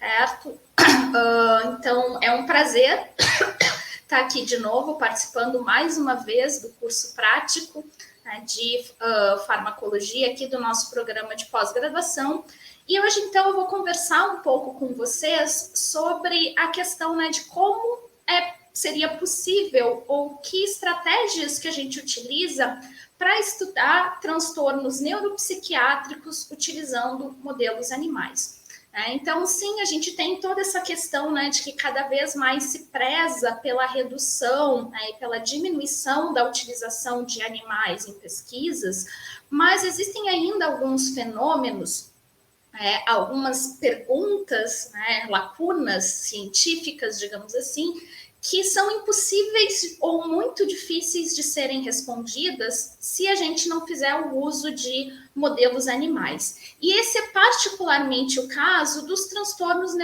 certo? Então, é um prazer estar aqui de novo, participando mais uma vez do curso prático, né, de farmacologia aqui do nosso programa de pós-graduação. E hoje, então, eu vou conversar um pouco com vocês sobre a questão, né, de como seria possível ou que estratégias que a gente utiliza para estudar transtornos neuropsiquiátricos utilizando modelos animais. Então, sim, a gente tem toda essa questão, né, de que cada vez mais se preza pela redução, né, e pela diminuição da utilização de animais em pesquisas, mas existem ainda alguns fenômenos, algumas perguntas, né, lacunas científicas, digamos assim, que são impossíveis ou muito difíceis de serem respondidas se a gente não fizer o uso de modelos animais. E esse é particularmente o caso dos transtornos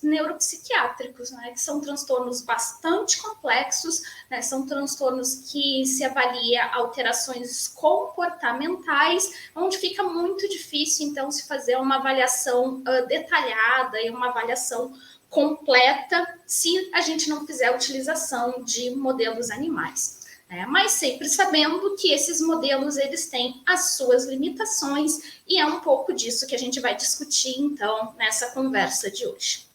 neuropsiquiátricos, né, que são transtornos bastante complexos, né, são transtornos que se avalia alterações comportamentais, onde fica muito difícil, então, se fazer uma avaliação detalhada e uma avaliação completa se a gente não fizer a utilização de modelos animais. Mas sempre sabendo que esses modelos eles têm as suas limitações e é um pouco disso que a gente vai discutir, então, nessa conversa de hoje.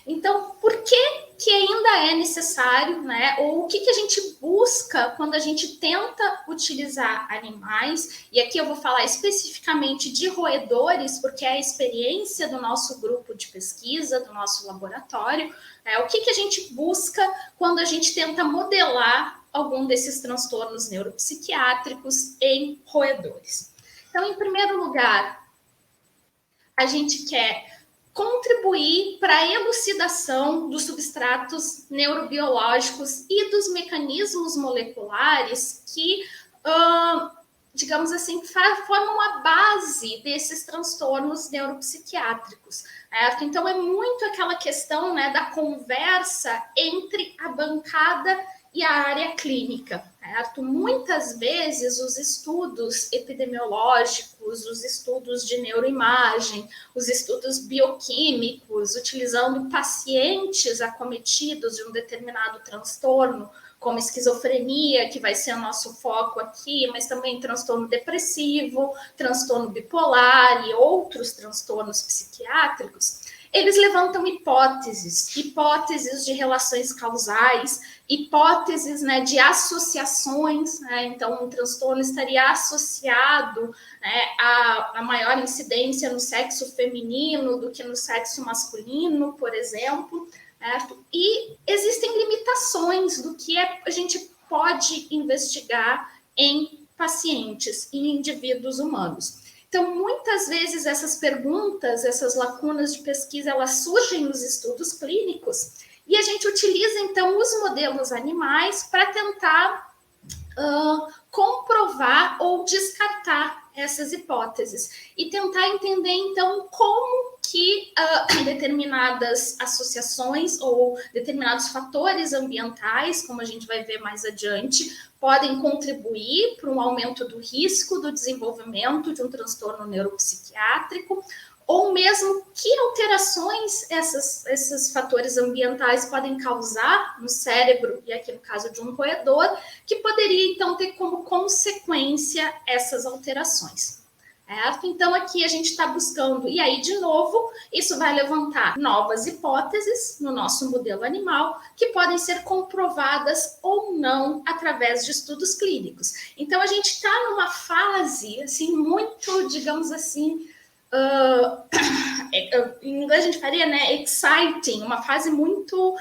Então, por que ainda é necessário, né? Ou o que a gente busca quando a gente tenta utilizar animais? E aqui eu vou falar especificamente de roedores, porque é a experiência do nosso grupo de pesquisa, do nosso laboratório. O que a gente busca quando a gente tenta modelar algum desses transtornos neuropsiquiátricos em roedores? Então, em primeiro lugar, a gente quer contribuir para a elucidação dos substratos neurobiológicos e dos mecanismos moleculares que, digamos assim, formam a base desses transtornos neuropsiquiátricos. Então, é muito aquela questão, né, da conversa entre a bancada e a área clínica, certo? Muitas vezes os estudos epidemiológicos, os estudos de neuroimagem, os estudos bioquímicos, utilizando pacientes acometidos de um determinado transtorno, como esquizofrenia, que vai ser o nosso foco aqui, mas também transtorno depressivo, transtorno bipolar e outros transtornos psiquiátricos, eles levantam hipóteses de relações causais, hipóteses, né, de associações, né? Então, um transtorno estaria associado, né, a maior incidência no sexo feminino do que no sexo masculino, por exemplo. E existem limitações do que a gente pode investigar em pacientes, em indivíduos humanos. Então, muitas vezes essas perguntas, essas lacunas de pesquisa, elas surgem nos estudos clínicos e a gente utiliza, então, os modelos animais para tentar comprovar ou descartar essas hipóteses e tentar entender, então, como que determinadas associações ou determinados fatores ambientais, como a gente vai ver mais adiante, podem contribuir para um aumento do risco do desenvolvimento de um transtorno neuropsiquiátrico, ou mesmo que alterações esses fatores ambientais podem causar no cérebro, e aqui no caso de um roedor, que poderia então ter como consequência essas alterações. Certo? Então, aqui a gente está buscando, e aí, de novo, isso vai levantar novas hipóteses no nosso modelo animal, que podem ser comprovadas ou não através de estudos clínicos. Então, a gente está numa fase, assim, muito, digamos assim, em inglês a gente faria, né, exciting, uma fase muito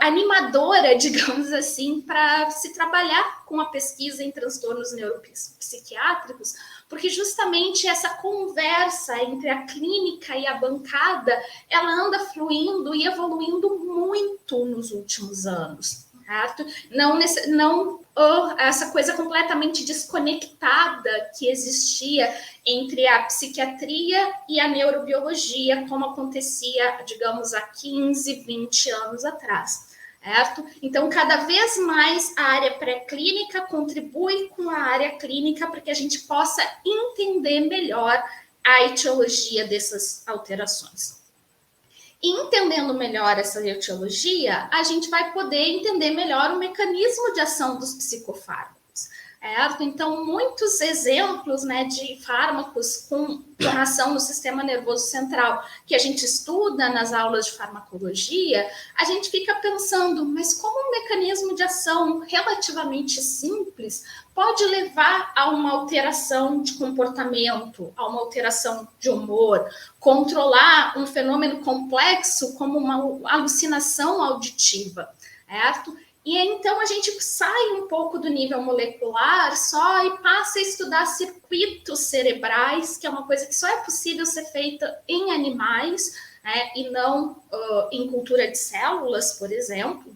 animadora, digamos assim, para se trabalhar com a pesquisa em transtornos neuropsiquiátricos, porque justamente essa conversa entre a clínica e a bancada, ela anda fluindo e evoluindo muito nos últimos anos. Certo? Não essa coisa completamente desconectada que existia entre a psiquiatria e a neurobiologia, como acontecia, digamos, há 15, 20 anos atrás. Certo? Então, cada vez mais a área pré-clínica contribui com a área clínica para que a gente possa entender melhor a etiologia dessas alterações. E entendendo melhor essa etiologia, a gente vai poder entender melhor o mecanismo de ação dos psicofármacos. Certo? Então, muitos exemplos, né, de fármacos com ação no sistema nervoso central que a gente estuda nas aulas de farmacologia, a gente fica pensando, mas como um mecanismo de ação relativamente simples pode levar a uma alteração de comportamento, a uma alteração de humor, controlar um fenômeno complexo como uma alucinação auditiva, certo? E então a gente sai um pouco do nível molecular só e passa a estudar circuitos cerebrais, que é uma coisa que só é possível ser feita em animais, né, e não em cultura de células, por exemplo.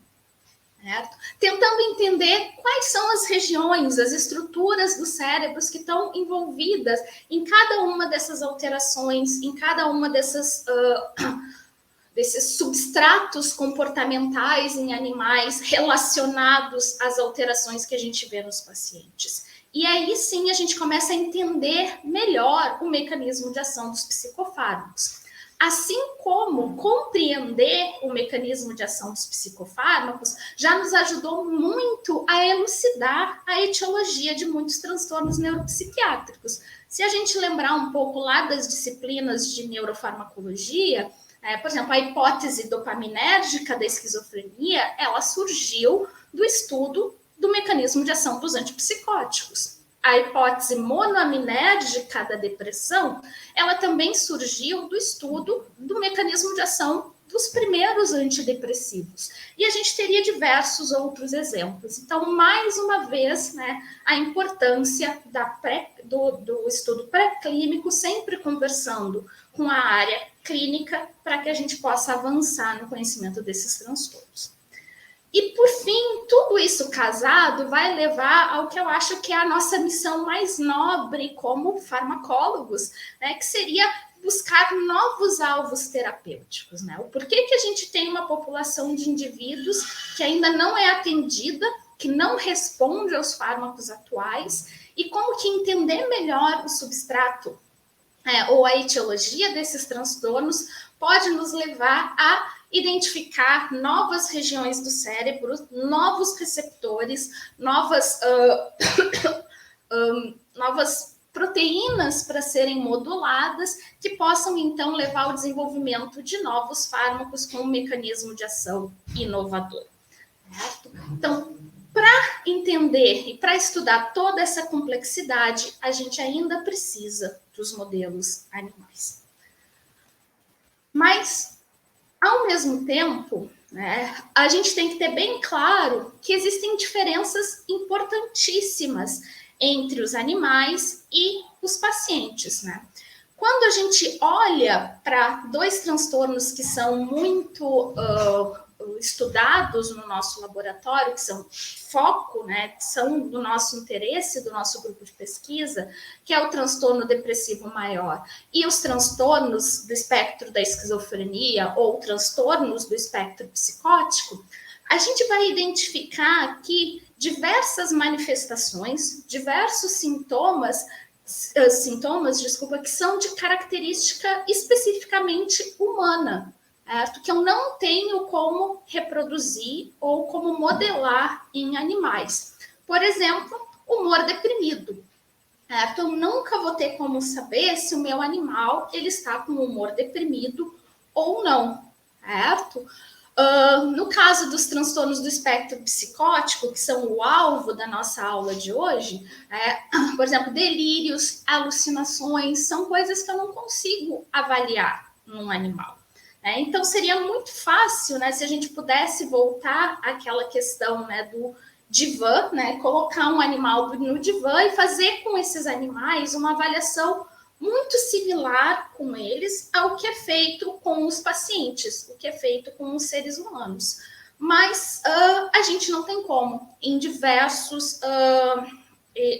Certo? Tentando entender quais são as regiões, as estruturas dos cérebros que estão envolvidas em cada uma dessas alterações, em cada uma desses substratos comportamentais em animais relacionados às alterações que a gente vê nos pacientes. E aí sim a gente começa a entender melhor o mecanismo de ação dos psicofármacos. Assim como compreender o mecanismo de ação dos psicofármacos já nos ajudou muito a elucidar a etiologia de muitos transtornos neuropsiquiátricos. Se a gente lembrar um pouco lá das disciplinas de neurofarmacologia, por exemplo, a hipótese dopaminérgica da esquizofrenia, ela surgiu do estudo do mecanismo de ação dos antipsicóticos. A hipótese monoaminérgica da depressão, ela também surgiu do estudo do mecanismo de ação dos primeiros antidepressivos. E a gente teria diversos outros exemplos. Então, mais uma vez, né, a importância do estudo pré-clínico, sempre conversando com a área clínica para que a gente possa avançar no conhecimento desses transtornos. E, por fim, tudo isso casado vai levar ao que eu acho que é a nossa missão mais nobre como farmacólogos, né, que seria buscar novos alvos terapêuticos, né? O porquê que a gente tem uma população de indivíduos que ainda não é atendida, que não responde aos fármacos atuais, e como que entender melhor o substrato ou a etiologia desses transtornos pode nos levar a identificar novas regiões do cérebro, novos receptores, novas proteínas para serem moduladas, que possam então levar ao desenvolvimento de novos fármacos com um mecanismo de ação inovador. Certo? Então, para entender e para estudar toda essa complexidade, a gente ainda precisa dos modelos animais. Mas, ao mesmo tempo, né, a gente tem que ter bem claro que existem diferenças importantíssimas entre os animais e os pacientes, né? Quando a gente olha para dois transtornos que são muito estudados no nosso laboratório, que são foco, né, que são do nosso interesse, do nosso grupo de pesquisa, que é o transtorno depressivo maior e os transtornos do espectro da esquizofrenia ou transtornos do espectro psicótico, a gente vai identificar aqui diversas manifestações, diversos sintomas, que são de característica especificamente humana, certo? Que eu não tenho como reproduzir ou como modelar em animais. Por exemplo, humor deprimido. Certo? Eu nunca vou ter como saber se o meu animal ele está com humor deprimido ou não, certo? No caso dos transtornos do espectro psicótico, que são o alvo da nossa aula de hoje, por exemplo, delírios, alucinações, são coisas que eu não consigo avaliar num animal. Então, seria muito fácil, né, se a gente pudesse voltar àquela questão, né, do divã, né, colocar um animal no divã e fazer com esses animais uma avaliação muito similar com eles ao que é feito com os pacientes, o que é feito com os seres humanos. Mas a gente não tem como,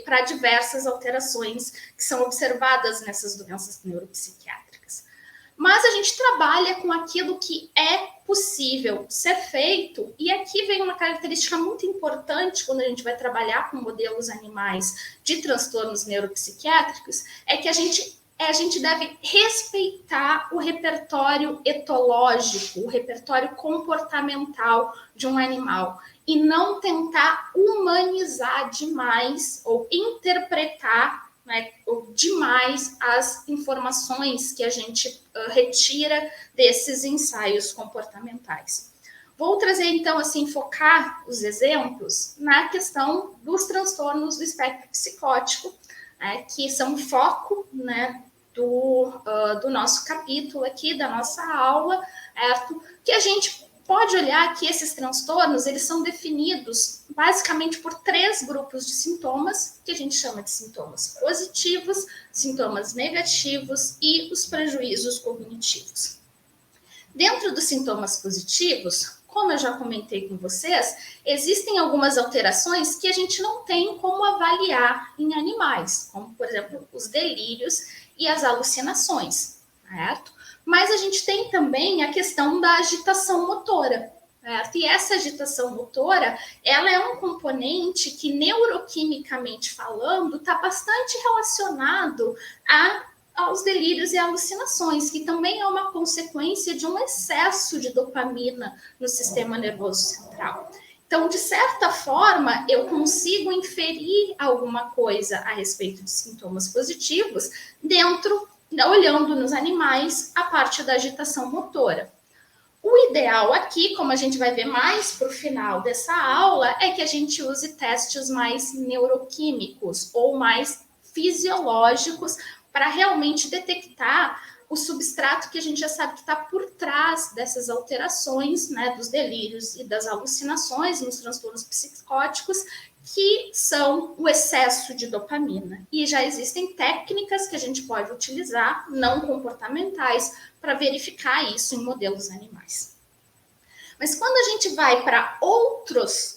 para diversas alterações que são observadas nessas doenças neuropsiquiátricas. Mas a gente trabalha com aquilo que é possível ser feito, e aqui vem uma característica muito importante quando a gente vai trabalhar com modelos animais de transtornos neuropsiquiátricos, é que a gente a gente deve respeitar o repertório etológico, o repertório comportamental de um animal e não tentar humanizar demais ou interpretar, né, demais as informações que a gente retira desses ensaios comportamentais. Vou trazer, então, assim, focar os exemplos na questão dos transtornos do espectro psicótico, né, que são o foco, né, do nosso capítulo aqui, da nossa aula, que a gente pode olhar que esses transtornos, eles são definidos basicamente por 3 grupos de sintomas, que a gente chama de sintomas positivos, sintomas negativos e os prejuízos cognitivos. Dentro dos sintomas positivos, como eu já comentei com vocês, existem algumas alterações que a gente não tem como avaliar em animais, como, por exemplo, os delírios e as alucinações, certo? Mas a gente tem também a questão da agitação motora, certo? E essa agitação motora, ela é um componente que, neuroquimicamente falando, está bastante relacionado aos delírios e alucinações, que também é uma consequência de um excesso de dopamina no sistema nervoso central. Então, de certa forma, eu consigo inferir alguma coisa a respeito de sintomas positivos olhando nos animais a parte da agitação motora. O ideal aqui, como a gente vai ver mais para o final dessa aula, é que a gente use testes mais neuroquímicos ou mais fisiológicos para realmente detectar o substrato que a gente já sabe que está por trás dessas alterações, né, dos delírios e das alucinações nos transtornos psicóticos, que são o excesso de dopamina. E já existem técnicas que a gente pode utilizar, não comportamentais, para verificar isso em modelos animais. Mas quando a gente vai para outros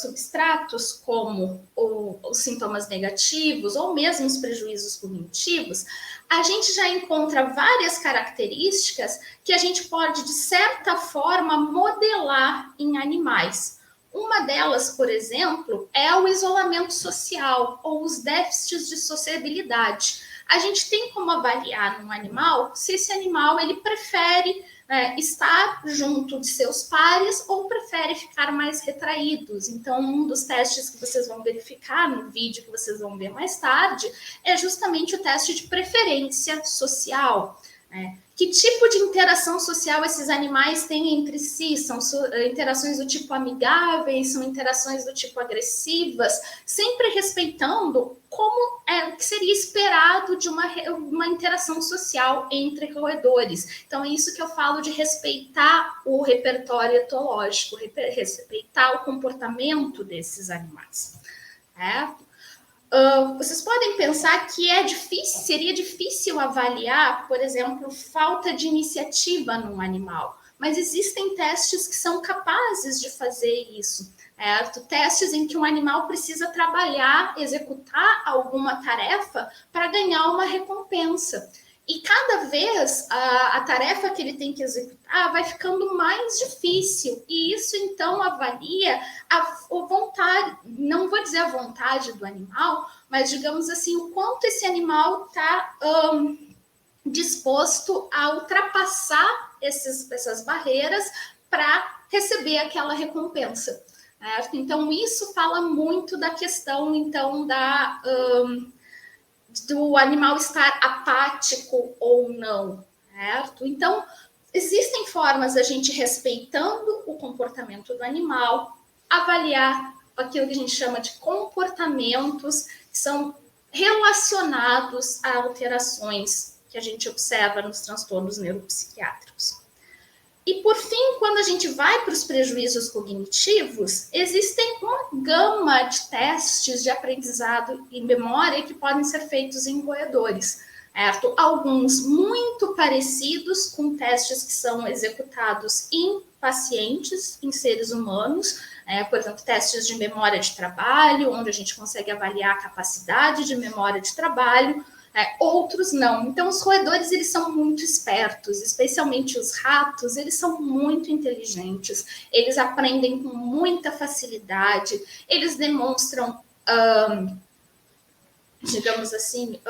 substratos, como os sintomas negativos ou mesmo os prejuízos cognitivos, a gente já encontra várias características que a gente pode, de certa forma, modelar em animais. Uma delas, por exemplo, é o isolamento social ou os déficits de sociabilidade. A gente tem como avaliar num animal se esse animal ele prefere estar junto de seus pares ou prefere ficar mais retraídos. Então, um dos testes que vocês vão verificar no vídeo que vocês vão ver mais tarde é justamente o teste de preferência social. Que tipo de interação social esses animais têm entre si? São interações do tipo amigáveis, são interações do tipo agressivas, sempre respeitando como o que seria esperado de uma interação social entre roedores. Então, é isso que eu falo de respeitar o repertório etológico, respeitar o comportamento desses animais. Vocês podem pensar que seria difícil avaliar, por exemplo, falta de iniciativa num animal, mas existem testes que são capazes de fazer isso. Testes em que um animal precisa trabalhar, executar alguma tarefa para ganhar uma recompensa. E cada vez a tarefa que ele tem que executar vai ficando mais difícil. E isso, então, avalia a vontade, não vou dizer a vontade do animal, mas, digamos assim, o quanto esse animal está disposto a ultrapassar essas barreiras para receber aquela recompensa. Então, isso fala muito da questão, então, do animal estar apático ou não, certo? Então, existem formas da gente, respeitando o comportamento do animal, avaliar aquilo que a gente chama de comportamentos que são relacionados a alterações que a gente observa nos transtornos neuropsiquiátricos. E, por fim, quando a gente vai para os prejuízos cognitivos, existem uma gama de testes de aprendizado e memória que podem ser feitos em roedores. Alguns muito parecidos com testes que são executados em pacientes, em seres humanos, por exemplo, testes de memória de trabalho, onde a gente consegue avaliar a capacidade de memória de trabalho, outros não. Então, os roedores, eles são muito espertos, especialmente os ratos, eles são muito inteligentes, eles aprendem com muita facilidade, eles demonstram digamos assim,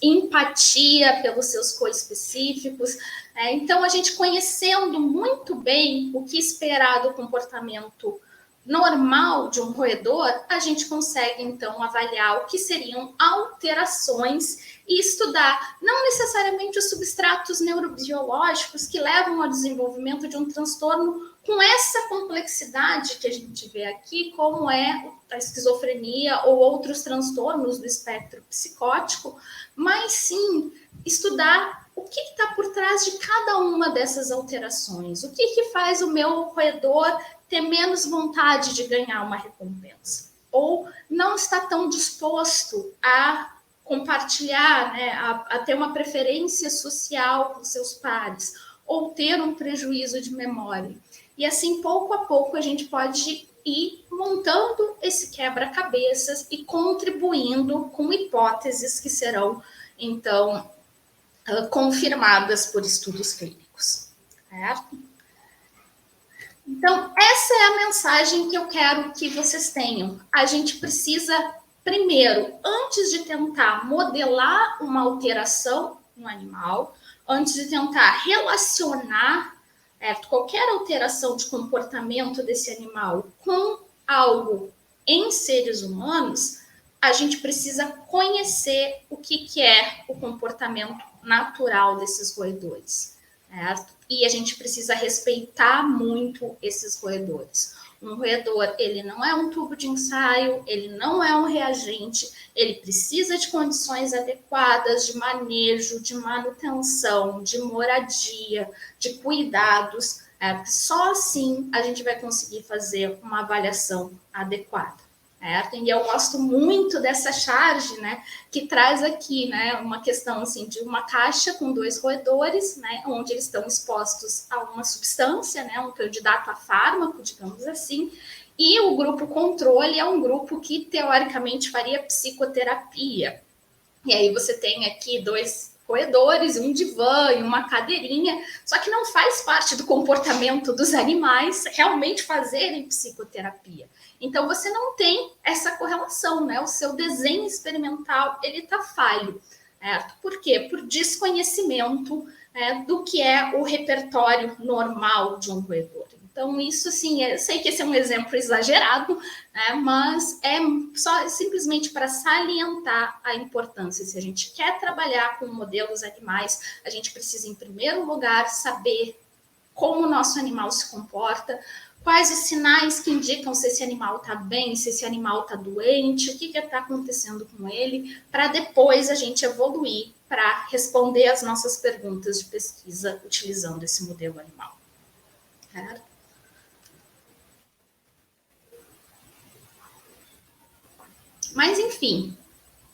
empatia pelos seus coespecíficos. Então, a gente conhecendo muito bem o que esperar do comportamento normal de um roedor, a gente consegue, então, avaliar o que seriam alterações e estudar não necessariamente os substratos neurobiológicos que levam ao desenvolvimento de um transtorno com essa complexidade que a gente vê aqui, como é a esquizofrenia ou outros transtornos do espectro psicótico, mas sim estudar o que está por trás de cada uma dessas alterações, o que faz o meu roedor ter menos vontade de ganhar uma recompensa, ou não está tão disposto a compartilhar, né, a ter uma preferência social com seus pares, ou ter um prejuízo de memória. E assim, pouco a pouco, a gente pode ir montando esse quebra-cabeças e contribuindo com hipóteses que serão, então, confirmadas por estudos clínicos. Certo? Então, essa é a mensagem que eu quero que vocês tenham. A gente precisa, primeiro, antes de tentar modelar uma alteração no animal, antes de tentar relacionar qualquer alteração de comportamento desse animal com algo em seres humanos, a gente precisa conhecer o que é o comportamento natural desses roedores, certo? E a gente precisa respeitar muito esses roedores. Um roedor, ele não é um tubo de ensaio, ele não é um reagente, ele precisa de condições adequadas de manejo, de manutenção, de moradia, de cuidados. Só assim a gente vai conseguir fazer uma avaliação adequada. Certo? E eu gosto muito dessa charge, né, que traz aqui, né, uma questão assim de uma caixa com 2 roedores, né, onde eles estão expostos a uma substância, né, um candidato a fármaco, digamos assim, e o grupo controle é um grupo que teoricamente faria psicoterapia. E aí você tem aqui 2 roedores, um divã e uma cadeirinha, só que não faz parte do comportamento dos animais realmente fazerem psicoterapia. Então você não tem essa correlação, né? O seu desenho experimental ele está falho. Por quê? Por desconhecimento do que é o repertório normal de um roedor. Então, isso, assim, eu sei que esse é um exemplo exagerado, né, mas é só simplesmente para salientar a importância. Se a gente quer trabalhar com modelos animais, a gente precisa, em primeiro lugar, saber como o nosso animal se comporta, quais os sinais que indicam se esse animal está bem, se esse animal está doente, o que está acontecendo com ele, para depois a gente evoluir para responder as nossas perguntas de pesquisa utilizando esse modelo animal. Certo? Mas, enfim,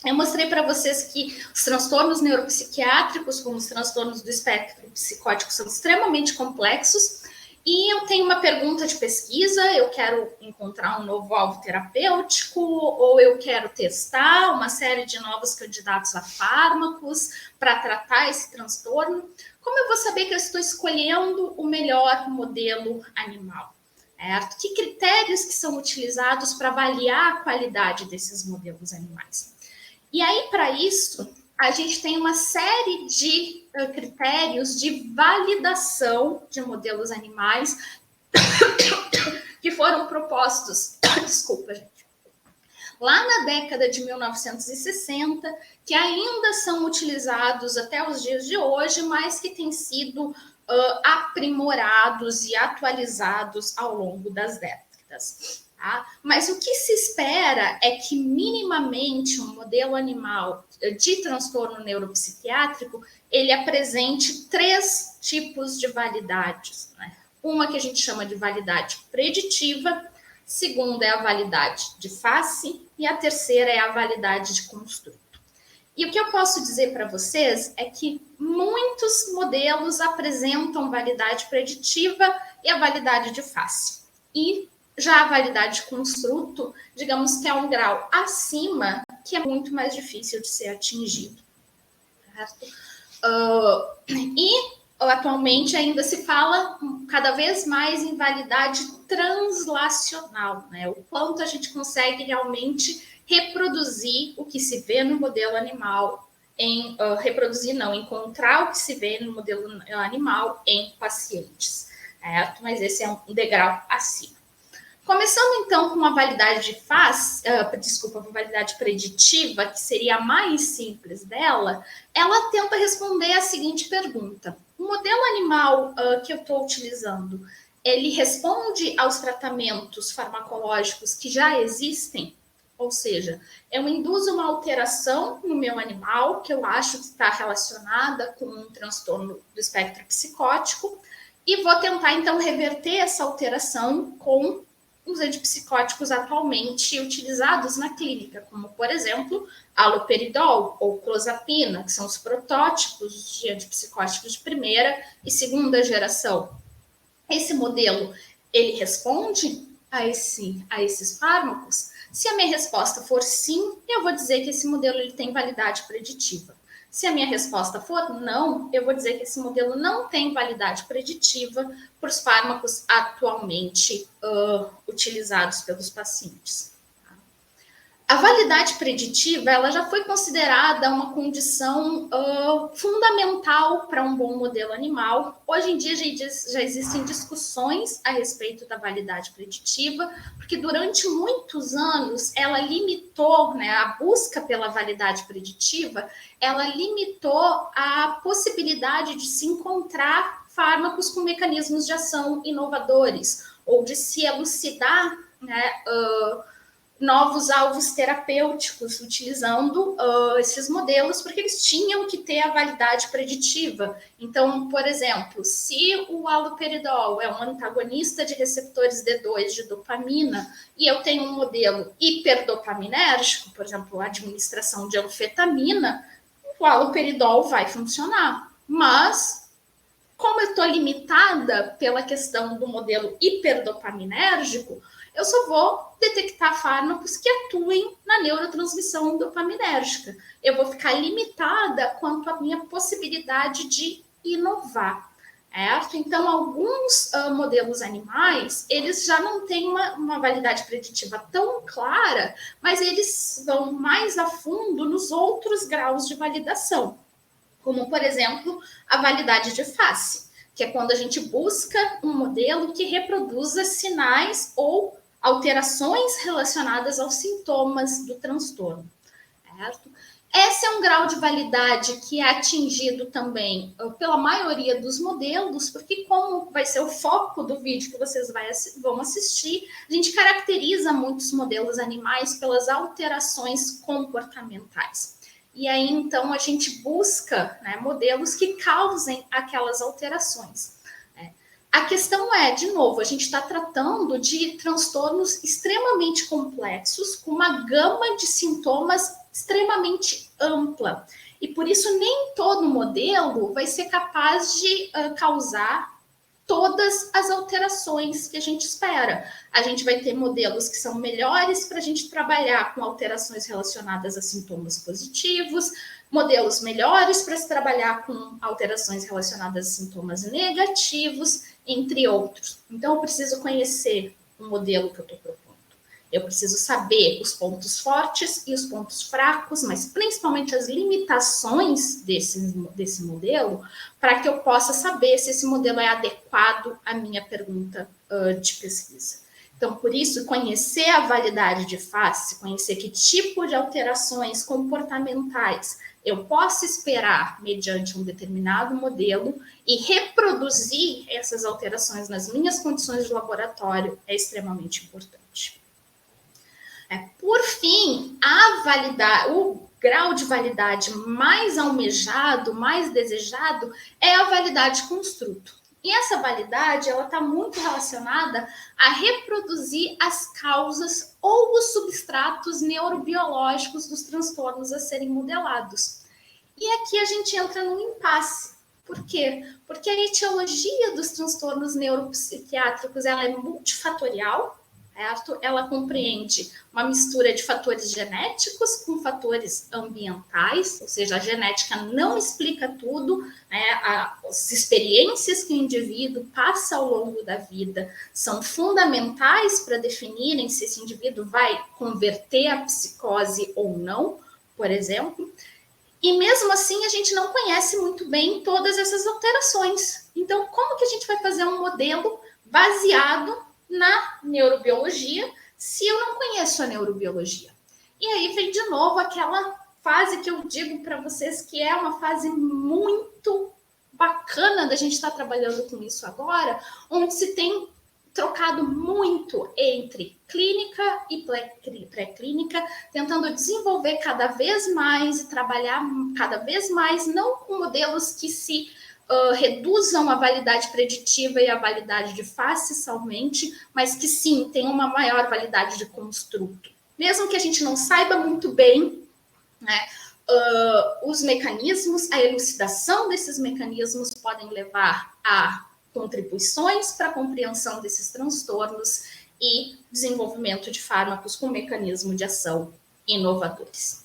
eu mostrei para vocês que os transtornos neuropsiquiátricos, como os transtornos do espectro psicótico, são extremamente complexos. E eu tenho uma pergunta de pesquisa, eu quero encontrar um novo alvo terapêutico, ou eu quero testar uma série de novos candidatos a fármacos para tratar esse transtorno. Como eu vou saber que eu estou escolhendo o melhor modelo animal? Que critérios que são utilizados para avaliar a qualidade desses modelos animais? E aí, para isso, a gente tem uma série de critérios de validação de modelos animais que foram propostos, desculpa, gente, lá na década de 1960, que ainda são utilizados até os dias de hoje, mas que têm sido aprimorados e atualizados ao longo das décadas. Tá? Mas o que se espera é que minimamente um modelo animal de transtorno neuropsiquiátrico ele apresente 3 tipos de validades. Né? Uma que a gente chama de validade preditiva, segunda é a validade de face e a terceira é a validade de construto. E o que eu posso dizer para vocês é que muitos modelos apresentam validade preditiva e a validade de face. E já a validade de construto, digamos que é um grau acima, que é muito mais difícil de ser atingido. Certo? E atualmente ainda se fala cada vez mais em validade translacional, né? O quanto a gente consegue realmente reproduzir o que se vê no modelo animal, encontrar o que se vê no modelo animal em pacientes, certo? Mas esse é um degrau acima. Começando então com uma validade validade preditiva, que seria a mais simples dela, ela tenta responder a seguinte pergunta: o modelo animal que eu estou utilizando, ele responde aos tratamentos farmacológicos que já existem? Ou seja, eu induzo uma alteração no meu animal que eu acho que está relacionada com um transtorno do espectro psicótico e vou tentar então reverter essa alteração com os antipsicóticos atualmente utilizados na clínica, como, por exemplo, haloperidol ou clozapina, que são os protótipos de antipsicóticos de primeira e segunda geração. Esse modelo, ele responde a esses fármacos? Se a minha resposta for sim, eu vou dizer que esse modelo ele tem validade preditiva. Se a minha resposta for não, eu vou dizer que esse modelo não tem validade preditiva para os fármacos atualmente utilizados pelos pacientes. A validade preditiva ela já foi considerada uma condição fundamental para um bom modelo animal. Hoje em dia já existem discussões a respeito da validade preditiva, porque durante muitos anos ela limitou, né, a busca pela validade preditiva, ela limitou a possibilidade de se encontrar fármacos com mecanismos de ação inovadores, ou de se elucidar, né, novos alvos terapêuticos utilizando esses modelos, porque eles tinham que ter a validade preditiva. Então, por exemplo, se o haloperidol é um antagonista de receptores D2 de dopamina e eu tenho um modelo hiperdopaminérgico, por exemplo, a administração de anfetamina, o haloperidol vai funcionar. Mas, como eu estou limitada pela questão do modelo hiperdopaminérgico, eu só vou detectar fármacos que atuem na neurotransmissão dopaminérgica. Eu vou ficar limitada quanto à minha possibilidade de inovar. Certo? Então, alguns modelos animais, eles já não têm uma validade preditiva tão clara, mas eles vão mais a fundo nos outros graus de validação, como, por exemplo, a validade de face, que é quando a gente busca um modelo que reproduza sinais ou alterações relacionadas aos sintomas do transtorno, certo? Esse é um grau de validade que é atingido também pela maioria dos modelos, porque como vai ser o foco do vídeo que vocês vão assistir, a gente caracteriza muitos modelos animais pelas alterações comportamentais. E aí, então, a gente busca, né, modelos que causem aquelas alterações. A questão é, de novo, a gente está tratando de transtornos extremamente complexos, com uma gama de sintomas extremamente ampla. E por isso, nem todo modelo vai ser capaz de causar todas as alterações que a gente espera. A gente vai ter modelos que são melhores para a gente trabalhar com alterações relacionadas a sintomas positivos, modelos melhores para se trabalhar com alterações relacionadas a sintomas negativos, entre outros. Então, eu preciso conhecer o modelo que eu estou propondo. Eu preciso saber os pontos fortes e os pontos fracos, mas principalmente as limitações desse modelo, para que eu possa saber se esse modelo é adequado à minha pergunta de pesquisa. Então, por isso, conhecer a validade de face, conhecer que tipo de alterações comportamentais eu posso esperar mediante um determinado modelo e reproduzir essas alterações nas minhas condições de laboratório é extremamente importante. Por fim, o grau de validade mais almejado, mais desejado, é a validade construto. E essa validade ela está muito relacionada a reproduzir as causas ou os substratos neurobiológicos dos transtornos a serem modelados. E aqui a gente entra num impasse. Por quê? Porque a etiologia dos transtornos neuropsiquiátricos ela é multifatorial. certo? Ela compreende uma mistura de fatores genéticos com fatores ambientais, ou seja, a genética não explica tudo, né? As experiências que o indivíduo passa ao longo da vida são fundamentais para definirem se esse indivíduo vai converter a psicose ou não, por exemplo. E mesmo assim, a gente não conhece muito bem todas essas alterações. Então, como que a gente vai fazer um modelo baseado na neurobiologia se eu não conheço a neurobiologia? E aí vem de novo aquela fase que eu digo para vocês que é uma fase muito bacana da gente estar trabalhando com isso agora, onde se tem trocado muito entre clínica e pré-clínica, tentando desenvolver cada vez mais e trabalhar cada vez mais, não com modelos que se reduzam a validade preditiva e a validade de face somente, mas que sim, tenham uma maior validade de construto. Mesmo que a gente não saiba muito bem, né, os mecanismos, a elucidação desses mecanismos podem levar a contribuições para a compreensão desses transtornos e desenvolvimento de fármacos com mecanismo de ação inovadores.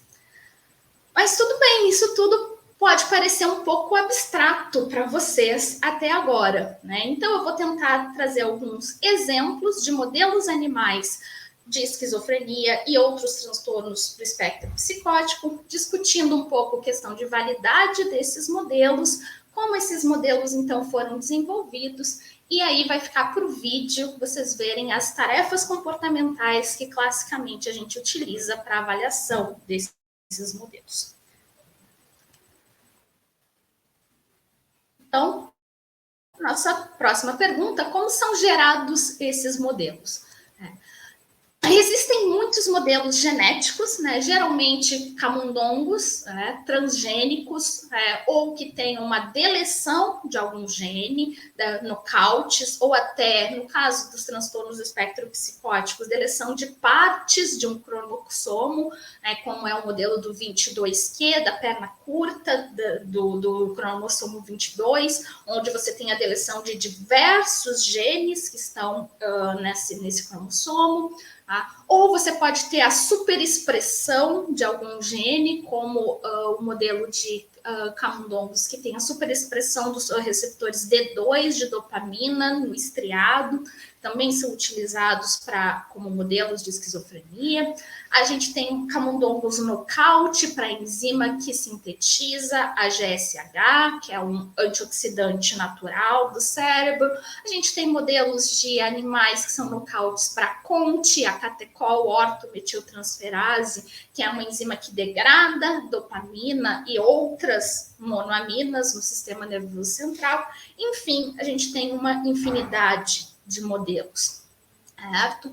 Mas tudo bem, isso tudo pode parecer um pouco abstrato para vocês até agora, né? Então eu vou tentar trazer alguns exemplos de modelos animais de esquizofrenia e outros transtornos do espectro psicótico, discutindo um pouco a questão de validade desses modelos, como esses modelos, então, foram desenvolvidos, e aí vai ficar por vídeo vocês verem as tarefas comportamentais que classicamente a gente utiliza para avaliação desses modelos. Então, nossa próxima pergunta, como são gerados esses modelos? Existem muitos modelos genéticos, né, geralmente camundongos, né, transgênicos, ou que têm uma deleção de algum gene, nocautes, ou até, no caso dos transtornos do espectro psicótico, deleção de partes de um cromossomo, né, como é o modelo do 22q, da perna curta, do cromossomo 22, onde você tem a deleção de diversos genes que estão nesse cromossomo. Ou você pode ter a superexpressão de algum gene, como o modelo de camundongos, que tem a superexpressão dos receptores D2 de dopamina no estriado, também são utilizados como modelos de esquizofrenia. A gente tem camundongos nocaute para a enzima que sintetiza a GSH, que é um antioxidante natural do cérebro. A gente tem modelos de animais que são nocautes para CONT, a catecol ortometiltransferase, que é uma enzima que degrada dopamina e outras monoaminas no sistema nervoso central. Enfim, a gente tem uma infinidade de modelos, certo?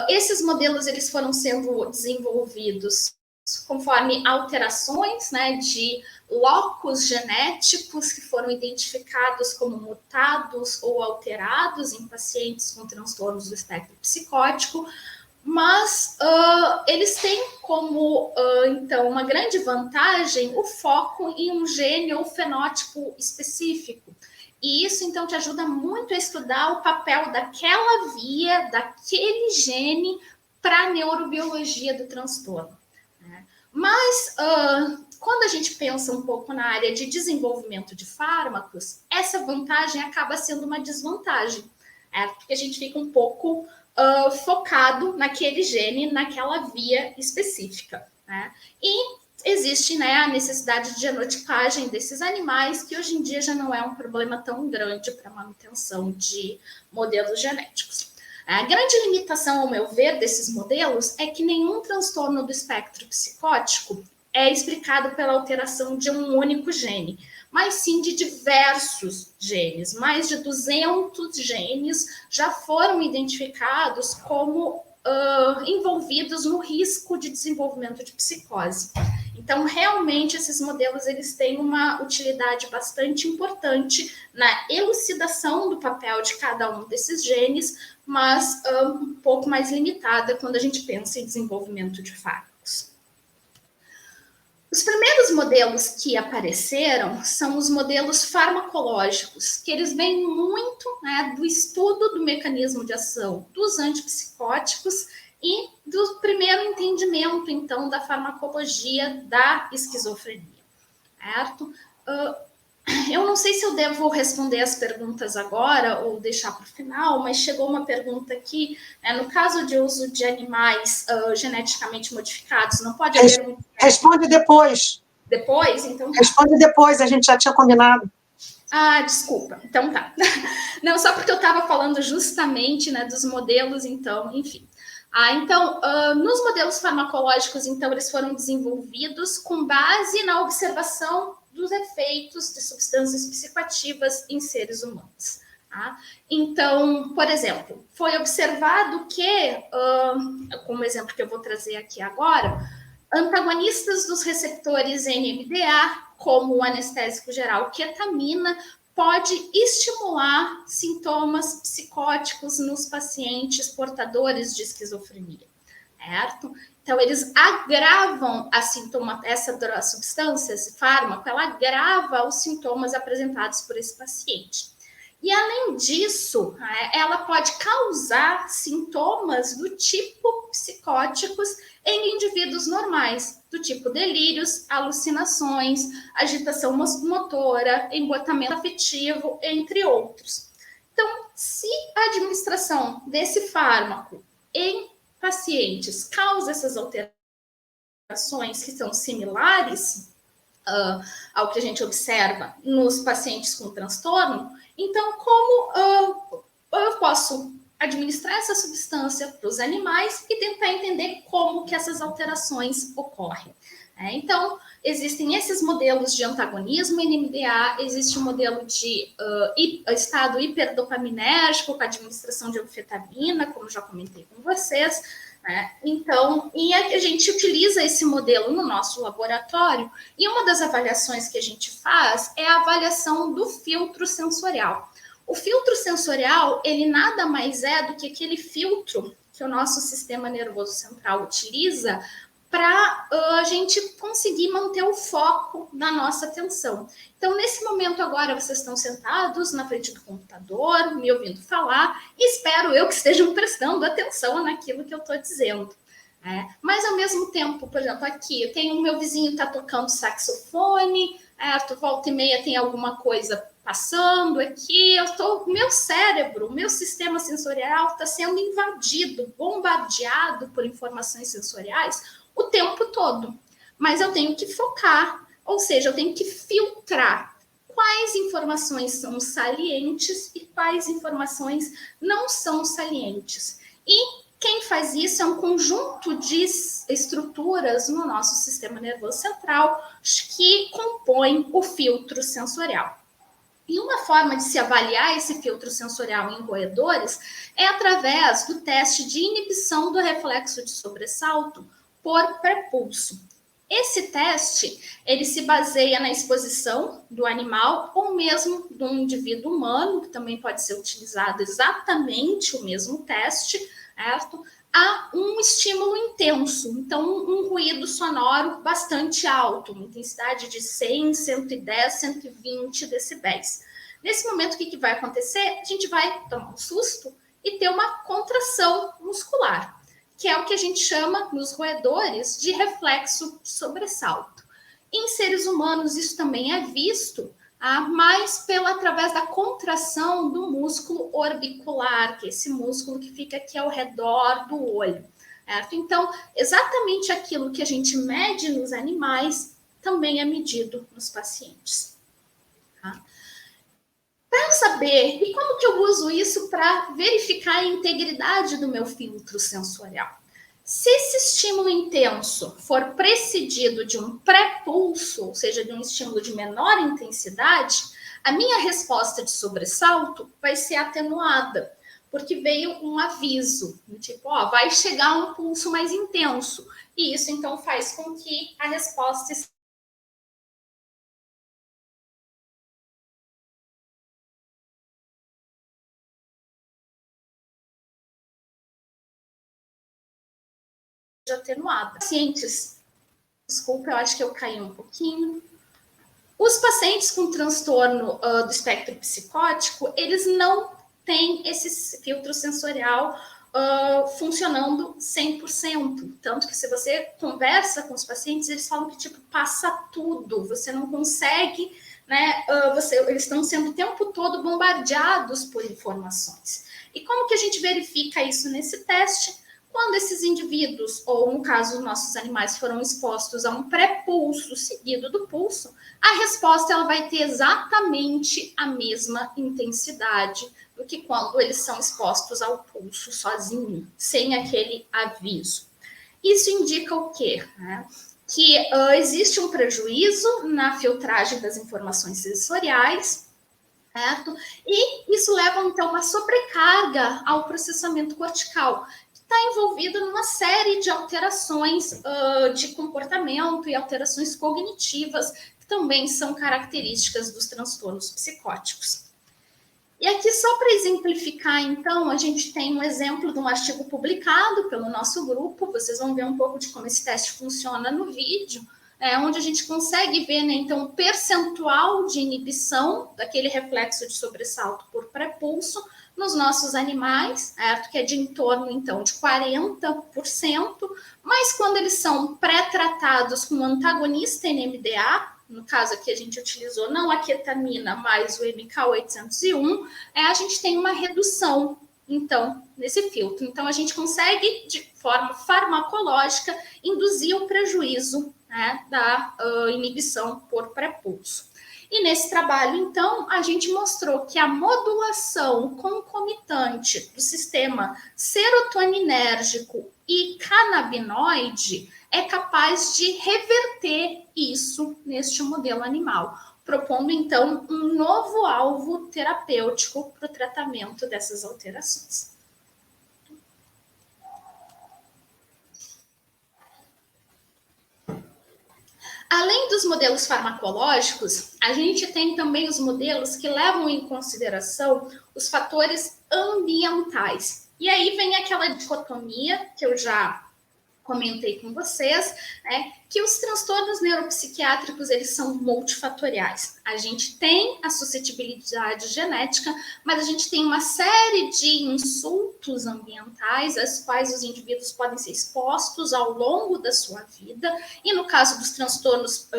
Esses modelos eles foram sendo desenvolvidos conforme alterações, né, de locos genéticos que foram identificados como mutados ou alterados em pacientes com transtornos do espectro psicótico, mas eles têm como, então, uma grande vantagem o foco em um gene ou fenótipo específico. E isso, então, te ajuda muito a estudar o papel daquela via, daquele gene para a neurobiologia do transtorno. Né? Mas, quando a gente pensa um pouco na área de desenvolvimento de fármacos, essa vantagem acaba sendo uma desvantagem, porque a gente fica um pouco focado naquele gene, naquela via específica. Né? E existe, né, a necessidade de genotipagem desses animais, que hoje em dia já não é um problema tão grande para a manutenção de modelos genéticos. A grande limitação, ao meu ver, desses modelos é que nenhum transtorno do espectro psicótico é explicado pela alteração de um único gene, mas sim de diversos genes. Mais de 200 genes já foram identificados como envolvidos no risco de desenvolvimento de psicose. Então, realmente, esses modelos eles têm uma utilidade bastante importante na elucidação do papel de cada um desses genes, mas um pouco mais limitada quando a gente pensa em desenvolvimento de fármacos. Os primeiros modelos que apareceram são os modelos farmacológicos, que eles vêm muito, né, do estudo do mecanismo de ação dos antipsicóticos e do primeiro entendimento, então, da farmacologia da esquizofrenia, certo? Eu não sei se eu devo responder as perguntas agora ou deixar para o final, mas chegou uma pergunta aqui, né, no caso de uso de animais geneticamente modificados, não pode haver... Responde depois. Depois? Então tá. Responde depois, a gente já tinha combinado. Ah, desculpa. Então tá. Não, só porque eu estava falando justamente, né, dos modelos, então, enfim. Então, nos modelos farmacológicos, então, eles foram desenvolvidos com base na observação dos efeitos de substâncias psicoativas em seres humanos. Tá? Então, por exemplo, foi observado que, como exemplo que eu vou trazer aqui agora, antagonistas dos receptores NMDA, como o anestésico geral ketamina, pode estimular sintomas psicóticos nos pacientes portadores de esquizofrenia, certo? Então, eles agravam a sintoma, essa substância, esse fármaco, ela agrava os sintomas apresentados por esse paciente. E, além disso, ela pode causar sintomas do tipo psicóticos em indivíduos normais, do tipo delírios, alucinações, agitação motora, embotamento afetivo, entre outros. Então, se a administração desse fármaco em pacientes causa essas alterações que são similares ao que a gente observa nos pacientes com transtorno, então como eu posso administrar essa substância para os animais e tentar entender como que essas alterações ocorrem. Então, existem esses modelos de antagonismo NMDA, existe um modelo de estado hiperdopaminérgico com a administração de anfetamina, como já comentei com vocês. Então, e a gente utiliza esse modelo no nosso laboratório, e uma das avaliações que a gente faz é a avaliação do filtro sensorial. O filtro sensorial, ele nada mais é do que aquele filtro que o nosso sistema nervoso central utiliza para a gente conseguir manter o foco na nossa atenção. Então, nesse momento agora, vocês estão sentados na frente do computador, me ouvindo falar, e espero eu que estejam prestando atenção naquilo que eu estou dizendo. Mas, ao mesmo tempo, por exemplo, aqui, eu tenho o meu vizinho está tocando saxofone, volta e meia tem alguma coisa passando aqui, meu cérebro, o meu sistema sensorial está sendo invadido, bombardeado por informações sensoriais o tempo todo. Mas eu tenho que focar, ou seja, eu tenho que filtrar quais informações são salientes e quais informações não são salientes. E quem faz isso é um conjunto de estruturas no nosso sistema nervoso central que compõem o filtro sensorial. E uma forma de se avaliar esse filtro sensorial em roedores é através do teste de inibição do reflexo de sobressalto por prepulso. Esse teste, ele se baseia na exposição do animal ou mesmo do indivíduo humano, que também pode ser utilizado exatamente o mesmo teste, certo? A um estímulo intenso, então um ruído sonoro bastante alto, uma intensidade de 100, 110, 120 decibéis. Nesse momento, o que vai acontecer? A gente vai tomar um susto e ter uma contração muscular, que é o que a gente chama, nos roedores, de reflexo de sobressalto. Em seres humanos, isso também é visto, mas através da contração do músculo orbicular, que é esse músculo que fica aqui ao redor do olho. Certo? Então, exatamente aquilo que a gente mede nos animais também é medido nos pacientes. Tá? Para eu saber, e como que eu uso isso para verificar a integridade do meu filtro sensorial? Se esse estímulo intenso for precedido de um pré-pulso, ou seja, de um estímulo de menor intensidade, a minha resposta de sobressalto vai ser atenuada, porque veio um aviso, tipo, vai chegar um pulso mais intenso. E isso, então, faz com que a resposta atenuada. Pacientes Desculpa, eu acho que eu caí um pouquinho. Os pacientes com transtorno do espectro psicótico, eles não têm esse filtro sensorial funcionando 100%. Tanto que se você conversa com os pacientes, eles falam que, tipo, passa tudo, você não consegue, né? Eles estão sendo o tempo todo bombardeados por informações. E como que a gente verifica isso nesse teste? Quando esses indivíduos, ou no caso os nossos animais, foram expostos a um pré-pulso seguido do pulso, a resposta ela vai ter exatamente a mesma intensidade do que quando eles são expostos ao pulso sozinho, sem aquele aviso. Isso indica o quê? Que existe um prejuízo na filtragem das informações sensoriais, certo? E isso leva, então, a uma sobrecarga ao processamento cortical, está envolvido numa série de alterações de comportamento e alterações cognitivas que também são características dos transtornos psicóticos. E aqui, só para exemplificar, então, a gente tem um exemplo de um artigo publicado pelo nosso grupo, vocês vão ver um pouco de como esse teste funciona no vídeo, onde a gente consegue ver, né, então, o percentual de inibição daquele reflexo de sobressalto por pré-pulso nos nossos animais, certo? Que é de em torno, então, de 40%, mas quando eles são pré-tratados com antagonista NMDA, no caso aqui a gente utilizou não a ketamina, mas o MK801, a gente tem uma redução, então, nesse filtro. Então, a gente consegue, de forma farmacológica, induzir o prejuízo, né, da inibição por pré-pulso. E nesse trabalho, então, a gente mostrou que a modulação concomitante do sistema serotoninérgico e canabinoide é capaz de reverter isso neste modelo animal, propondo, então, um novo alvo terapêutico para o tratamento dessas alterações. Além dos modelos farmacológicos, a gente tem também os modelos que levam em consideração os fatores ambientais. E aí vem aquela dicotomia que eu já comentei com vocês, né, que os transtornos neuropsiquiátricos, eles são multifatoriais. A gente tem a suscetibilidade genética, mas a gente tem uma série de insultos ambientais, às quais os indivíduos podem ser expostos ao longo da sua vida, e no caso dos transtornos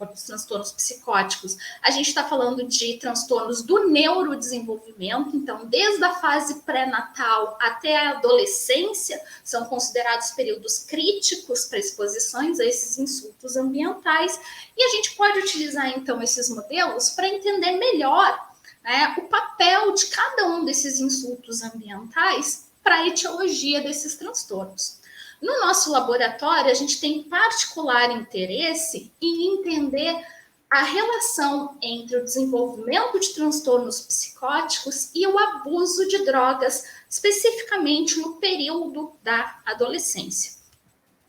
dos transtornos psicóticos, a gente está falando de transtornos do neurodesenvolvimento, então, desde a fase pré-natal até a adolescência, são considerados períodos críticos para exposições a esses insultos ambientais, e a gente pode utilizar, então, esses modelos para entender melhor, né, o papel de cada um desses insultos ambientais para a etiologia desses transtornos. No nosso laboratório, a gente tem particular interesse em entender a relação entre o desenvolvimento de transtornos psicóticos e o abuso de drogas, especificamente no período da adolescência.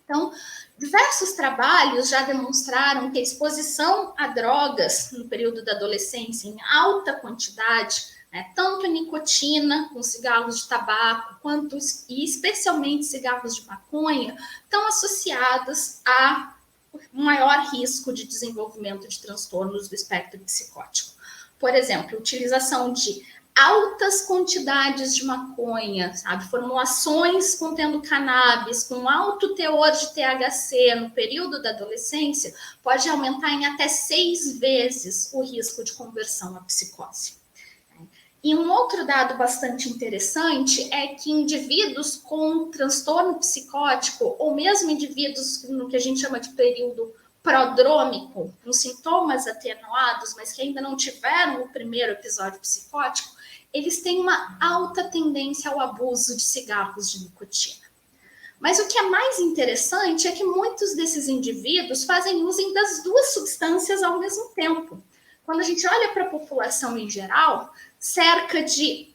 Então, diversos trabalhos já demonstraram que a exposição a drogas no período da adolescência em alta quantidade, né, tanto nicotina com cigarros de tabaco, quanto e especialmente cigarros de maconha, estão associadas a maior risco de desenvolvimento de transtornos do espectro psicótico. Por exemplo, utilização de altas quantidades de maconha, sabe? Formulações contendo cannabis com alto teor de THC no período da adolescência pode aumentar em até 6 vezes o risco de conversão à psicose. E um outro dado bastante interessante é que indivíduos com transtorno psicótico, ou mesmo indivíduos no que a gente chama de período prodrômico, com sintomas atenuados, mas que ainda não tiveram o primeiro episódio psicótico, eles têm uma alta tendência ao abuso de cigarros de nicotina. Mas o que é mais interessante é que muitos desses indivíduos fazem uso das duas substâncias ao mesmo tempo. Quando a gente olha para a população em geral, cerca de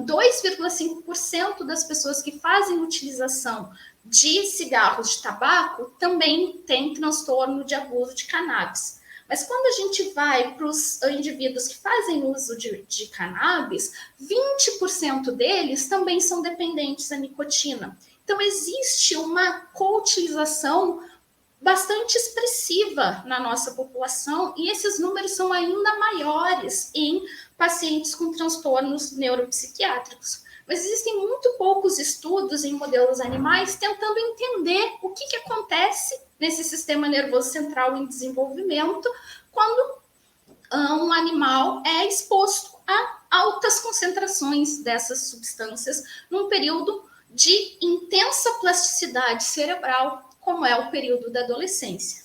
2,5% das pessoas que fazem utilização de cigarros de tabaco também tem transtorno de abuso de cannabis. Mas quando a gente vai para os indivíduos que fazem uso de cannabis, 20% deles também são dependentes da nicotina. Então, existe uma coutilização bastante expressiva na nossa população, e esses números são ainda maiores em pacientes com transtornos neuropsiquiátricos. Mas existem muito poucos estudos em modelos animais tentando entender o que acontece nesse sistema nervoso central em desenvolvimento quando um animal é exposto a altas concentrações dessas substâncias num período de intensa plasticidade cerebral, como é o período da adolescência.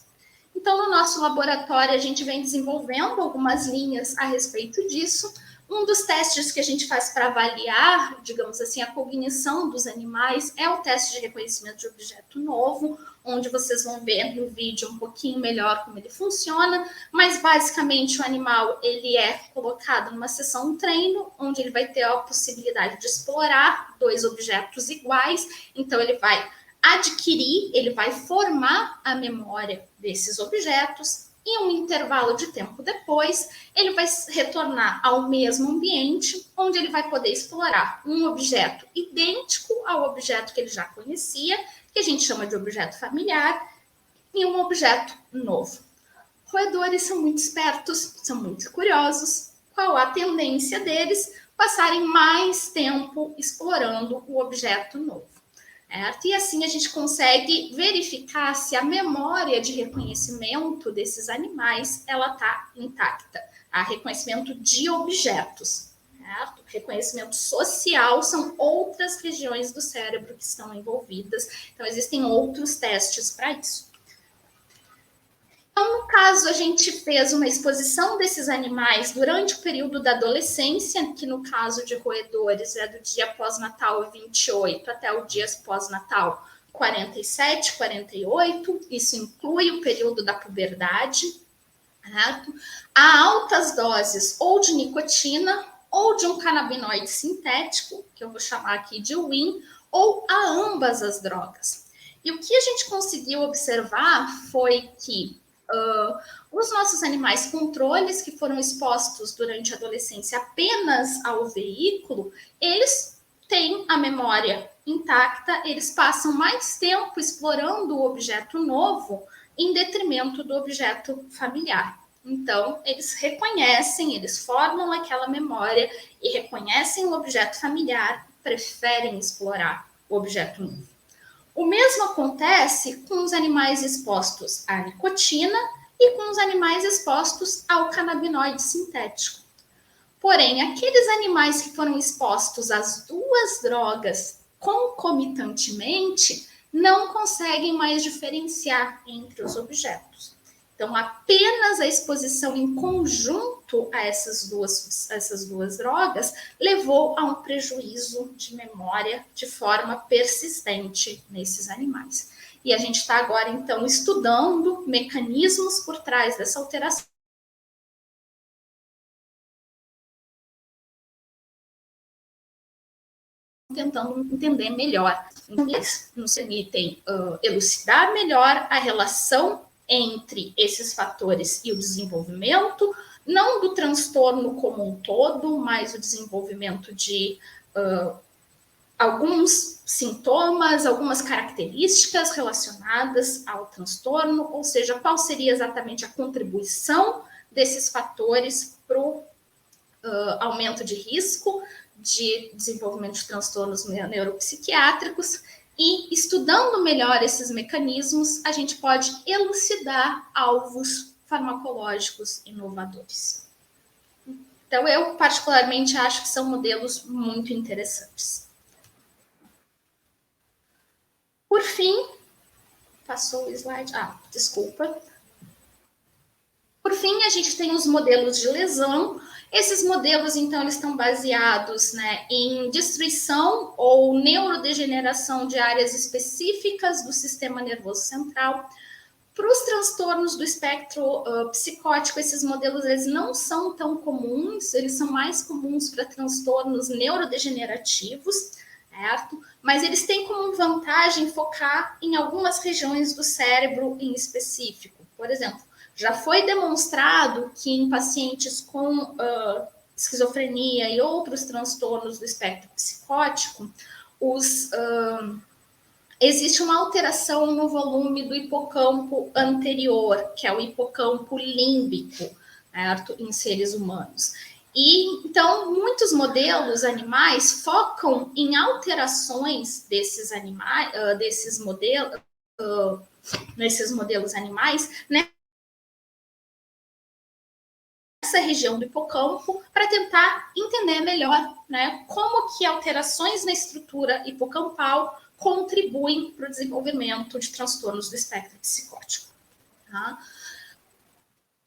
Então, no nosso laboratório, a gente vem desenvolvendo algumas linhas a respeito disso. Um dos testes que a gente faz para avaliar, digamos assim, a cognição dos animais é o teste de reconhecimento de objeto novo, onde vocês vão ver no vídeo um pouquinho melhor como ele funciona, mas basicamente o animal ele é colocado numa sessão treino, onde ele vai ter a possibilidade de explorar dois objetos iguais, então ele vai adquirir, ele vai formar a memória desses objetos, e um intervalo de tempo depois, ele vai retornar ao mesmo ambiente, onde ele vai poder explorar um objeto idêntico ao objeto que ele já conhecia, que a gente chama de objeto familiar, e um objeto novo. Roedores são muito espertos, são muito curiosos. Qual a tendência deles? Passarem mais tempo explorando o objeto novo. Certo? E assim a gente consegue verificar se a memória de reconhecimento desses animais ela está intacta. A reconhecimento de objetos. Certo? Reconhecimento social são outras regiões do cérebro que estão envolvidas. Então, existem outros testes para isso. Então, no caso, a gente fez uma exposição desses animais durante o período da adolescência, que no caso de roedores é do dia pós-natal 28 até o dia pós-natal 47, 48. Isso inclui o período da puberdade. Certo? Há altas doses ou de nicotina ou de um canabinoide sintético, que eu vou chamar aqui de WIN, ou a ambas as drogas. E o que a gente conseguiu observar foi que os nossos animais controles que foram expostos durante a adolescência apenas ao veículo, eles têm a memória intacta, eles passam mais tempo explorando o objeto novo em detrimento do objeto familiar. Então, eles reconhecem, eles formam aquela memória e reconhecem o objeto familiar, preferem explorar o objeto novo. O mesmo acontece com os animais expostos à nicotina e com os animais expostos ao canabinoide sintético. Porém, aqueles animais que foram expostos às duas drogas concomitantemente não conseguem mais diferenciar entre os objetos. Então, apenas a exposição em conjunto a essas duas drogas levou a um prejuízo de memória de forma persistente nesses animais. E a gente está agora, então, estudando mecanismos por trás dessa alteração. Tentando entender melhor. Eles nos permitem elucidar melhor a relação entre esses fatores e o desenvolvimento, não do transtorno como um todo, mas o desenvolvimento de alguns sintomas, algumas características relacionadas ao transtorno, ou seja, qual seria exatamente a contribuição desses fatores para o aumento de risco de desenvolvimento de transtornos neuropsiquiátricos. E estudando melhor esses mecanismos, a gente pode elucidar alvos farmacológicos inovadores. Então, eu particularmente acho que são modelos muito interessantes. Por fim, passou o slide. Desculpa. Por fim, a gente tem os modelos de lesão. Esses modelos, então, eles estão baseados, em destruição ou neurodegeneração de áreas específicas do sistema nervoso central. Para os transtornos do espectro psicótico, esses modelos eles não são tão comuns, eles são mais comuns para transtornos neurodegenerativos, certo? Mas eles têm como vantagem focar em algumas regiões do cérebro em específico. Por exemplo, já foi demonstrado que em pacientes com esquizofrenia e outros transtornos do espectro psicótico, existe uma alteração no volume do hipocampo anterior, que é o hipocampo límbico, certo? Em seres humanos. E então muitos modelos animais focam em alterações desses animais, nesses modelos animais, né? Essa região do hipocampo para tentar entender melhor, né, como que alterações na estrutura hipocampal contribuem para o desenvolvimento de transtornos do espectro psicótico. Tá?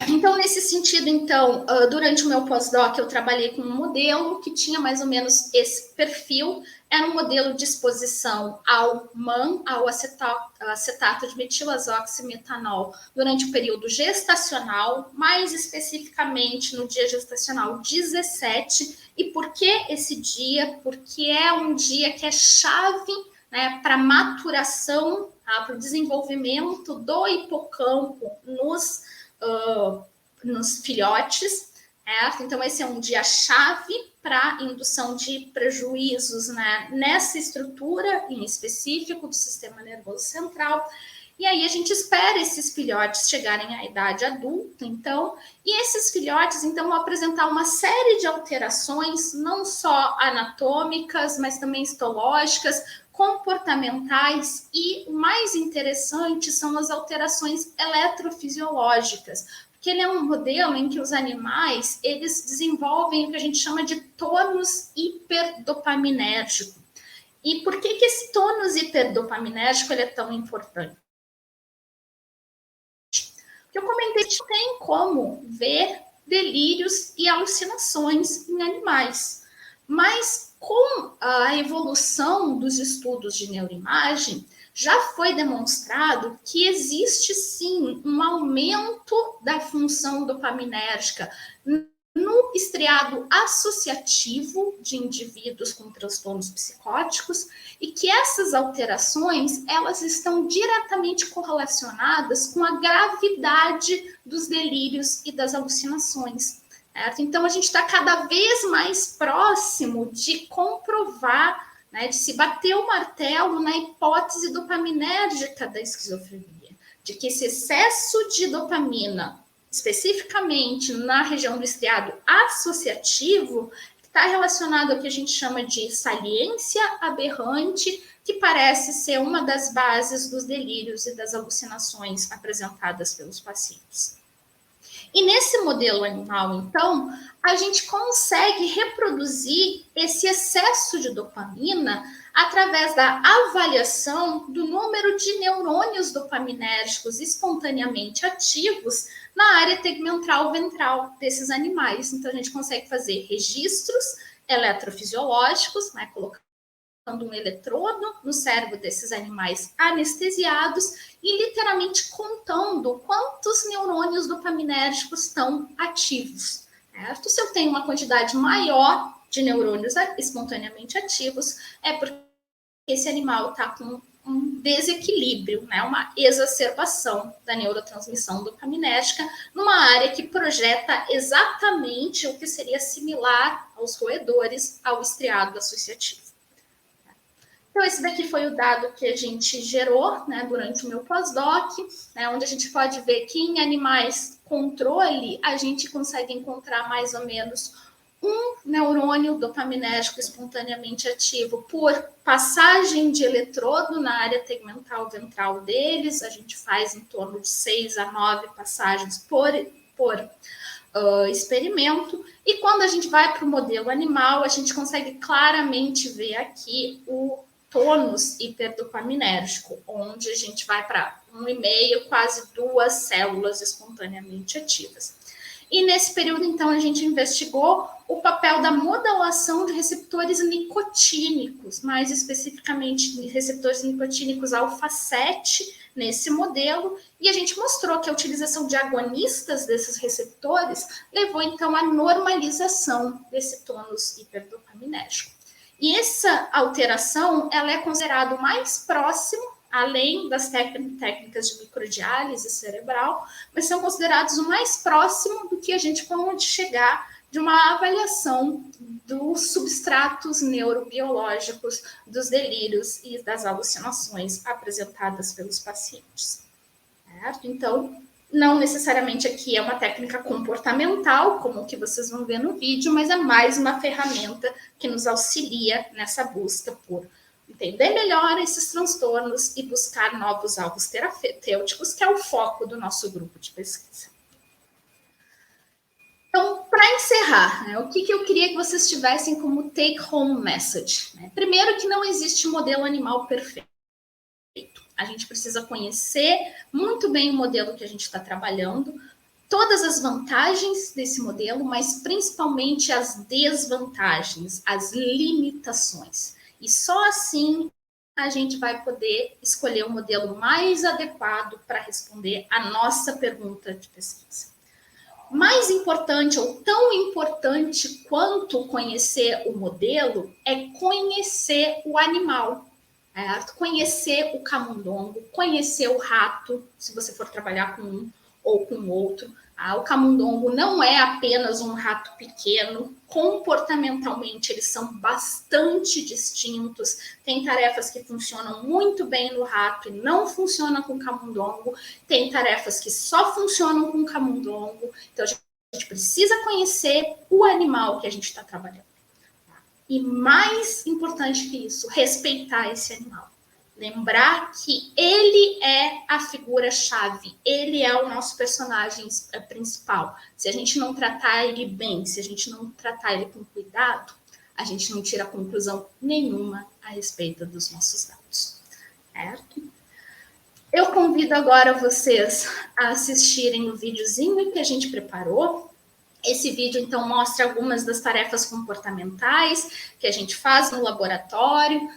Então, nesse sentido, então, durante o meu pós-doc, eu trabalhei com um modelo que tinha mais ou menos esse perfil. Era um modelo de exposição ao MAM, ao acetato de metilazoximetanol, durante o período gestacional, mais especificamente no dia gestacional 17. E por que esse dia? Porque é um dia que é chave, né, para maturação, tá, para o desenvolvimento do hipocampo nos filhotes, certo? Então, esse é um dia-chave para indução de prejuízos, né, nessa estrutura em específico do sistema nervoso central. E aí a gente espera esses filhotes chegarem à idade adulta, então, e esses filhotes, então, vão apresentar uma série de alterações, não só anatômicas, mas também histológicas, comportamentais e o mais interessante são as alterações eletrofisiológicas, porque ele é um modelo em que os animais eles desenvolvem o que a gente chama de tônus hiperdopaminérgico. E por que esse tônus hiperdopaminérgico ele é tão importante? Porque eu comentei que não tem como ver delírios e alucinações em animais, mas com a evolução dos estudos de neuroimagem, já foi demonstrado que existe sim um aumento da função dopaminérgica no estriado associativo de indivíduos com transtornos psicóticos e que essas alterações elas estão diretamente correlacionadas com a gravidade dos delírios e das alucinações. Certo? Então, a gente está cada vez mais próximo de comprovar, né, de se bater o martelo na hipótese dopaminérgica da esquizofrenia, de que esse excesso de dopamina, especificamente na região do estriado associativo, está relacionado ao que a gente chama de saliência aberrante, que parece ser uma das bases dos delírios e das alucinações apresentadas pelos pacientes. E nesse modelo animal, então, a gente consegue reproduzir esse excesso de dopamina através da avaliação do número de neurônios dopaminérgicos espontaneamente ativos na área tegmental ventral desses animais. Então, a gente consegue fazer registros eletrofisiológicos, né, colocando um eletrodo no cérebro desses animais anestesiados e literalmente contando quantos neurônios dopaminérgicos estão ativos. Certo? Se eu tenho uma quantidade maior de neurônios espontaneamente ativos, é porque esse animal está com um desequilíbrio, né? Uma exacerbação da neurotransmissão dopaminérgica numa área que projeta exatamente o que seria similar aos roedores ao estriado associativo. Então, esse daqui foi o dado que a gente gerou, né, durante o meu pós-doc, né, onde a gente pode ver que em animais controle, a gente consegue encontrar mais ou menos um neurônio dopaminérgico espontaneamente ativo por passagem de eletrodo na área tegmental ventral deles. A gente faz em torno de 6 a 9 passagens por experimento. E quando a gente vai para o modelo animal, a gente consegue claramente ver aqui o tônus hiperdopaminérgico, onde a gente vai para 1,5, quase 2 células espontaneamente ativas. E nesse período, então, a gente investigou o papel da modulação de receptores nicotínicos, mais especificamente receptores nicotínicos alfa-7 nesse modelo, e a gente mostrou que a utilização de agonistas desses receptores levou, então, à normalização desse tônus hiperdopaminérgico. E essa alteração, ela é considerada mais próximo, além das técnicas de microdiálise cerebral, mas são considerados o mais próximo do que a gente pode chegar de uma avaliação dos substratos neurobiológicos dos delírios e das alucinações apresentadas pelos pacientes. Certo? Então, não necessariamente aqui é uma técnica comportamental, como o que vocês vão ver no vídeo, mas é mais uma ferramenta que nos auxilia nessa busca por entender melhor esses transtornos e buscar novos alvos terapêuticos, que é o foco do nosso grupo de pesquisa. Então, para encerrar, né, o que eu queria que vocês tivessem como take-home message? Né? Primeiro, que não existe modelo animal perfeito. A gente precisa conhecer muito bem o modelo que a gente está trabalhando, todas as vantagens desse modelo, mas principalmente as desvantagens, as limitações. E só assim a gente vai poder escolher o modelo mais adequado para responder a nossa pergunta de pesquisa. Mais importante, ou tão importante quanto conhecer o modelo, é conhecer o animal. Conhecer o camundongo, conhecer o rato, se você for trabalhar com um ou com outro. O camundongo não é apenas um rato pequeno, comportamentalmente eles são bastante distintos, tem tarefas que funcionam muito bem no rato e não funcionam com o camundongo, tem tarefas que só funcionam com o camundongo, então a gente precisa conhecer o animal que a gente está trabalhando. E mais importante que isso, respeitar esse animal. Lembrar que ele é a figura-chave, ele é o nosso personagem principal. Se a gente não tratar ele bem, se a gente não tratar ele com cuidado, a gente não tira conclusão nenhuma a respeito dos nossos dados. Certo? Eu convido agora vocês a assistirem o videozinho que a gente preparou. Esse vídeo, então, mostra algumas das tarefas comportamentais que a gente faz no laboratório.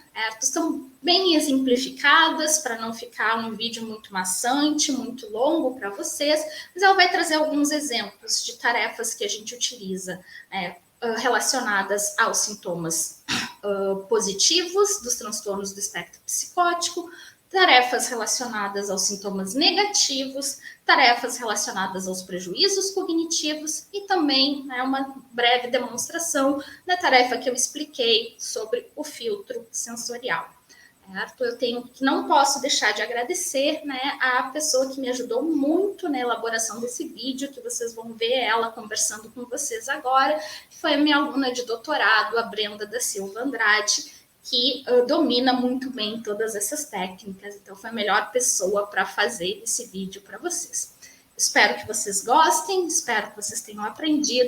Estão bem exemplificadas para não ficar um vídeo muito maçante, muito longo para vocês, mas ela vai trazer alguns exemplos de tarefas que a gente utiliza relacionadas aos sintomas positivos dos transtornos do espectro psicótico, tarefas relacionadas aos sintomas negativos, tarefas relacionadas aos prejuízos cognitivos e também uma breve demonstração da tarefa que eu expliquei sobre o filtro sensorial. Certo? Não posso deixar de agradecer a pessoa que me ajudou muito na elaboração desse vídeo, que vocês vão ver ela conversando com vocês agora, que foi a minha aluna de doutorado, a Brenda da Silva Andrade, que domina muito bem todas essas técnicas, então foi a melhor pessoa para fazer esse vídeo para vocês. Espero que vocês gostem, espero que vocês tenham aprendido.